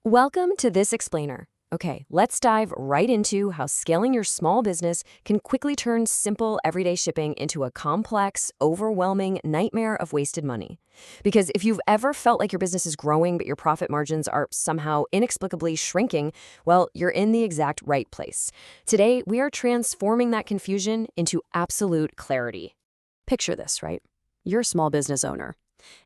Welcome to this explainer. Okay, let's dive right into how scaling your small business can quickly turn simple everyday shipping into a complex, overwhelming nightmare of wasted money. Because if you've ever felt like your business is growing but your profit margins are somehow inexplicably shrinking, well, you're in the exact right place. Today, we are transforming that confusion into absolute clarity. Picture this, right? You're a small business owner.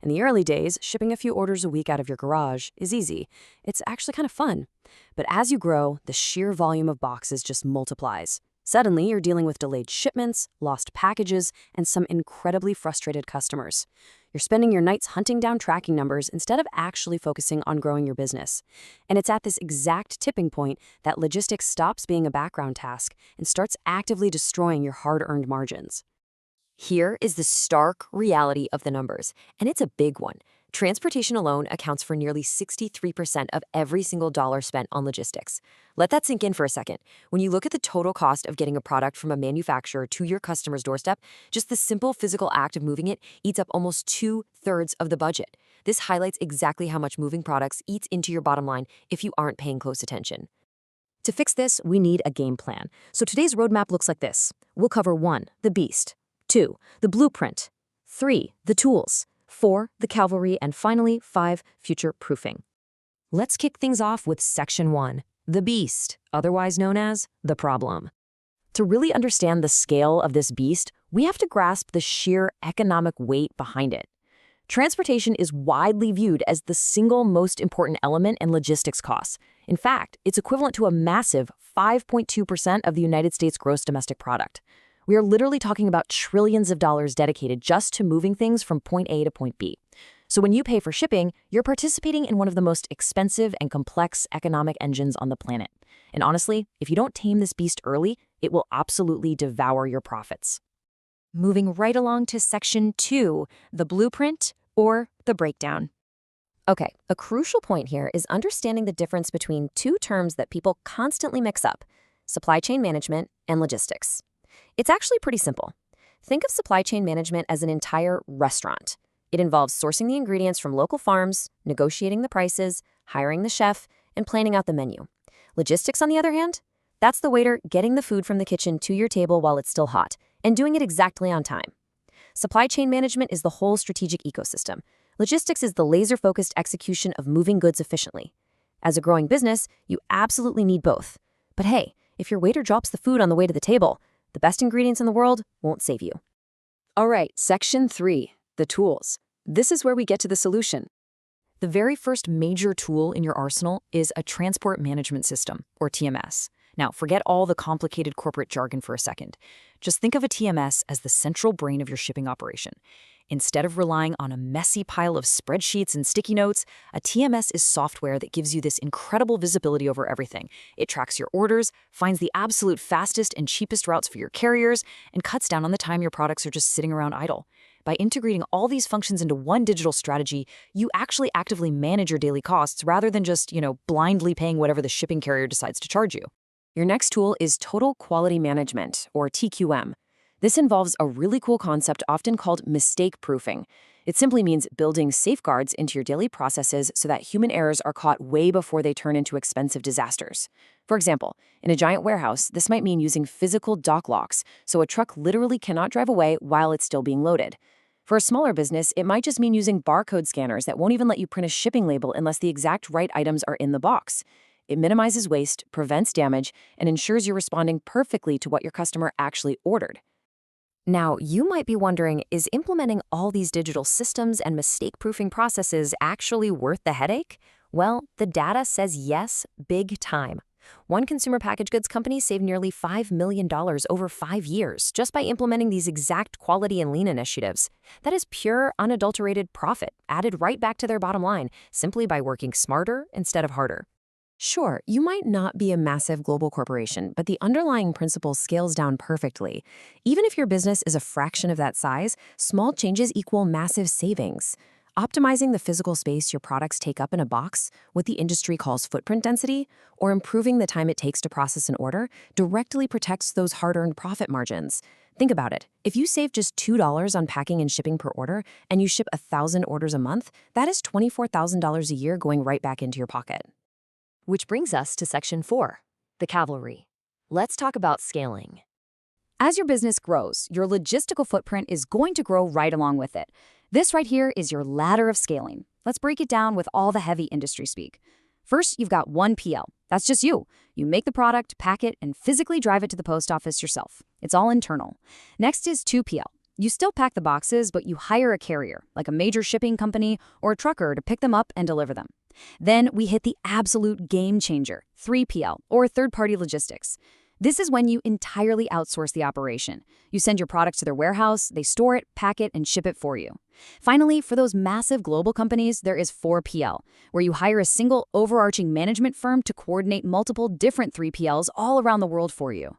In the early days, shipping a few orders a week out of your garage is easy. It's actually kind of fun. But as you grow, the sheer volume of boxes just multiplies. Suddenly, you're dealing with delayed shipments, lost packages, and some incredibly frustrated customers. You're spending your nights hunting down tracking numbers instead of actually focusing on growing your business. And it's at this exact tipping point that logistics stops being a background task and starts actively destroying your hard-earned margins. Here is the stark reality of the numbers, and it's a big one. Transportation alone accounts for nearly 63% of every single dollar spent on logistics. Let that sink in for a second. When you look at the total cost of getting a product from a manufacturer to your customer's doorstep, just the simple physical act of moving it eats up almost 2/3 of the budget. This highlights exactly how much moving products eats into your bottom line if you aren't paying close attention. To fix this, we need a game plan. So today's roadmap looks like this. We'll cover 1, the beast; 2, the blueprint; 3, the tools; 4, the cavalry; and finally, 5, future-proofing. Let's kick things off with Section 1, the beast, otherwise known as the problem. To really understand the scale of this beast, we have to grasp the sheer economic weight behind it. Transportation is widely viewed as the single most important element in logistics costs. In fact, it's equivalent to a massive 5.2% of the United States gross domestic product. We are literally talking about trillions of dollars dedicated just to moving things from point A to point B. So when you pay for shipping, you're participating in one of the most expensive and complex economic engines on the planet. And honestly, if you don't tame this beast early, it will absolutely devour your profits. Moving right along to Section 2, the blueprint or the breakdown. Okay, a crucial point here is understanding the difference between two terms that people constantly mix up: supply chain management and logistics. It's actually pretty simple. Think of supply chain management as an entire restaurant. It involves sourcing the ingredients from local farms, negotiating the prices, hiring the chef, and planning out the menu. Logistics, on the other hand, that's the waiter getting the food from the kitchen to your table while it's still hot, and doing it exactly on time. Supply chain management is the whole strategic ecosystem. Logistics is the laser-focused execution of moving goods efficiently. As a growing business, you absolutely need both. But hey, if your waiter drops the food on the way to the table, the best ingredients in the world won't save you. All right, Section 3, the tools. This is where we get to the solution. The very first major tool in your arsenal is a transport management system, or TMS. Now, forget all the complicated corporate jargon for a second. Just think of a TMS as the central brain of your shipping operation. Instead of relying on a messy pile of spreadsheets and sticky notes, a TMS is software that gives you this incredible visibility over everything. It tracks your orders, finds the absolute fastest and cheapest routes for your carriers, and cuts down on the time your products are just sitting around idle. By integrating all these functions into one digital strategy, you actually actively manage your daily costs rather than just, blindly paying whatever the shipping carrier decides to charge you. Your next tool is Total Quality Management, or TQM. This involves a really cool concept often called mistake proofing. It simply means building safeguards into your daily processes so that human errors are caught way before they turn into expensive disasters. For example, in a giant warehouse, this might mean using physical dock locks, so a truck literally cannot drive away while it's still being loaded. For a smaller business, it might just mean using barcode scanners that won't even let you print a shipping label unless the exact right items are in the box. It minimizes waste, prevents damage, and ensures you're responding perfectly to what your customer actually ordered. Now, you might be wondering, is implementing all these digital systems and mistake-proofing processes actually worth the headache? Well, the data says yes, big time. One consumer packaged goods company saved nearly $5 million over 5 years just by implementing these exact quality and lean initiatives. That is pure, unadulterated profit added right back to their bottom line simply by working smarter instead of harder. Sure, you might not be a massive global corporation, but the underlying principle scales down perfectly. Even if your business is a fraction of that size, small changes equal massive savings. Optimizing the physical space your products take up in a box, what the industry calls footprint density, or improving the time it takes to process an order, directly protects those hard-earned profit margins. Think about it. If you save just $2 on packing and shipping per order, and you ship 1,000 orders a month, that is $24,000 a year going right back into your pocket. Which brings us to Section 4, the cavalry. Let's talk about scaling. As your business grows, your logistical footprint is going to grow right along with it. This right here is your ladder of scaling. Let's break it down with all the heavy industry speak. First, you've got 1PL. That's just you. You make the product, pack it, and physically drive it to the post office yourself. It's all internal. Next is 2PL. You still pack the boxes, but you hire a carrier, like a major shipping company or a trucker, to pick them up and deliver them. Then we hit the absolute game changer, 3PL, or third-party logistics. This is when you entirely outsource the operation. You send your product to their warehouse, they store it, pack it, and ship it for you. Finally, for those massive global companies, there is 4PL, where you hire a single overarching management firm to coordinate multiple different 3PLs all around the world for you.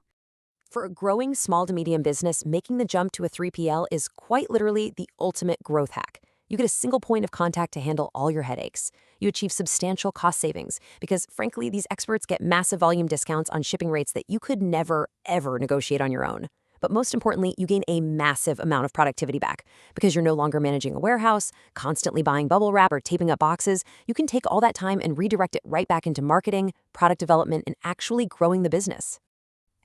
For a growing small to medium business, making the jump to a 3PL is quite literally the ultimate growth hack. You get a single point of contact to handle all your headaches. You achieve substantial cost savings because, frankly, these experts get massive volume discounts on shipping rates that you could never, ever negotiate on your own. But most importantly, you gain a massive amount of productivity back because you're no longer managing a warehouse, constantly buying bubble wrap or taping up boxes. You can take all that time and redirect it right back into marketing, product development, and actually growing the business.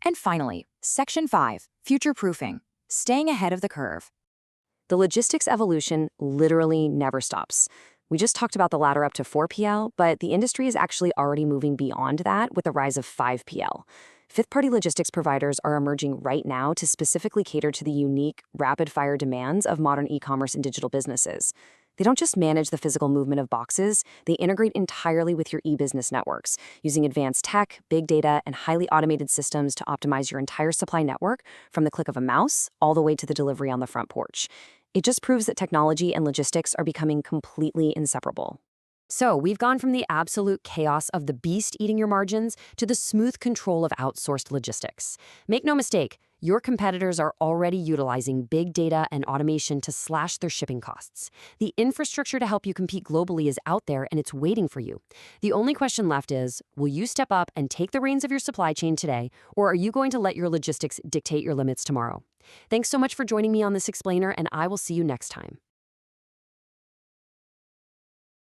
And finally, Section 5, future-proofing, staying ahead of the curve. The logistics evolution literally never stops. We just talked about the ladder up to 4PL, but the industry is actually already moving beyond that with the rise of 5PL. Fifth-party logistics providers are emerging right now to specifically cater to the unique, rapid-fire demands of modern e-commerce and digital businesses. They don't just manage the physical movement of boxes, they integrate entirely with your e-business networks, using advanced tech, big data, and highly automated systems to optimize your entire supply network from the click of a mouse all the way to the delivery on the front porch. It just proves that technology and logistics are becoming completely inseparable. So we've gone from the absolute chaos of the beast eating your margins to the smooth control of outsourced logistics. Make no mistake, your competitors are already utilizing big data and automation to slash their shipping costs. The infrastructure to help you compete globally is out there and it's waiting for you. The only question left is, will you step up and take the reins of your supply chain today, or are you going to let your logistics dictate your limits tomorrow? Thanks so much for joining me on this explainer, and I will see you next time.